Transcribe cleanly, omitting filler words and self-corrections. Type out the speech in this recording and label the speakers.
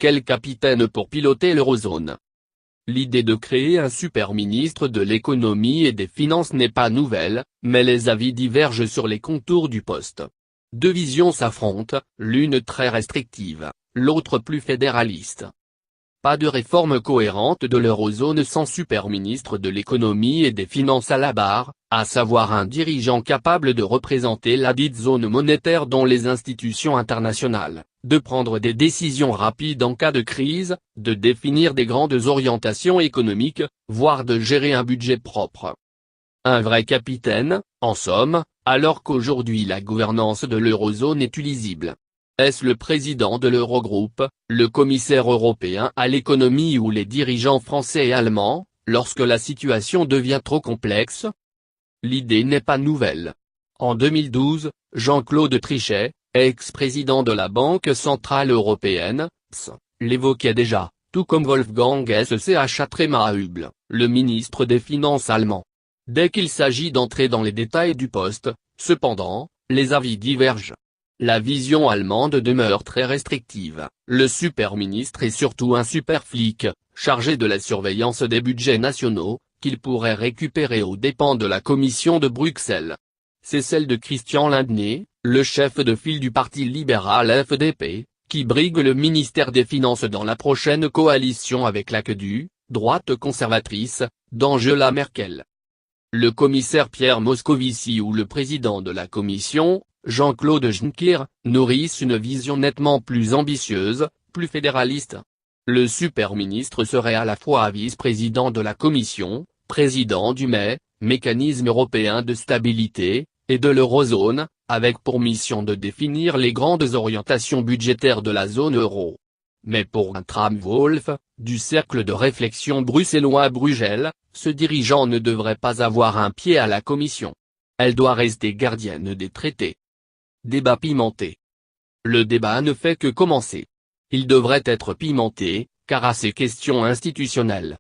Speaker 1: quel capitaine pour piloter l'eurozone? L'idée de créer un super ministre de l'économie et des finances n'est pas nouvelle, mais les avis divergent sur les contours du poste. Deux visions s'affrontent, l'une très restrictive, l'autre plus fédéraliste. Pas de réforme cohérente de l'eurozone sans super ministre de l'économie et des finances à la barre, à savoir un dirigeant capable de représenter ladite zone monétaire dans les institutions internationales, de prendre des décisions rapides en cas de crise, de définir des grandes orientations économiques, voire de gérer un budget propre. Un vrai capitaine, en somme, alors qu'aujourd'hui la gouvernance de l'eurozone est illisible. Est-ce le président de l'Eurogroupe, le commissaire européen à l'économie ou les dirigeants français et allemands, lorsque la situation devient trop complexe? L'idée n'est pas nouvelle. En 2012, Jean-Claude Trichet, ex-président de la Banque centrale européenne, BCE, l'évoquait déjà, tout comme Wolfgang Schäuble, le ministre des Finances allemand. Dès qu'il s'agit d'entrer dans les détails du poste, cependant, les avis divergent. La vision allemande demeure très restrictive, le super ministre est surtout un super flic, chargé de la surveillance des budgets nationaux, qu'il pourrait récupérer aux dépens de la Commission de Bruxelles. C'est celle de Christian Lindner, le chef de file du parti libéral FDP, qui brigue le ministère des Finances dans la prochaine coalition avec la CDU, droite conservatrice, d'Angela Merkel. Le commissaire Pierre Moscovici ou le président de la Commission, Jean-Claude Juncker, nourrissent une vision nettement plus ambitieuse, plus fédéraliste. Le super ministre serait à la fois vice-président de la Commission, président du MES, mécanisme européen de stabilité, et de l'eurozone, avec pour mission de définir les grandes orientations budgétaires de la zone euro. Mais pour un Wolf, du cercle de réflexion bruxellois à Bruxelles, ce dirigeant ne devrait pas avoir un pied à la Commission. Elle doit rester gardienne des traités. Débat pimenté. Le débat ne fait que commencer. Il devrait être pimenté, car à ces questions institutionnelles,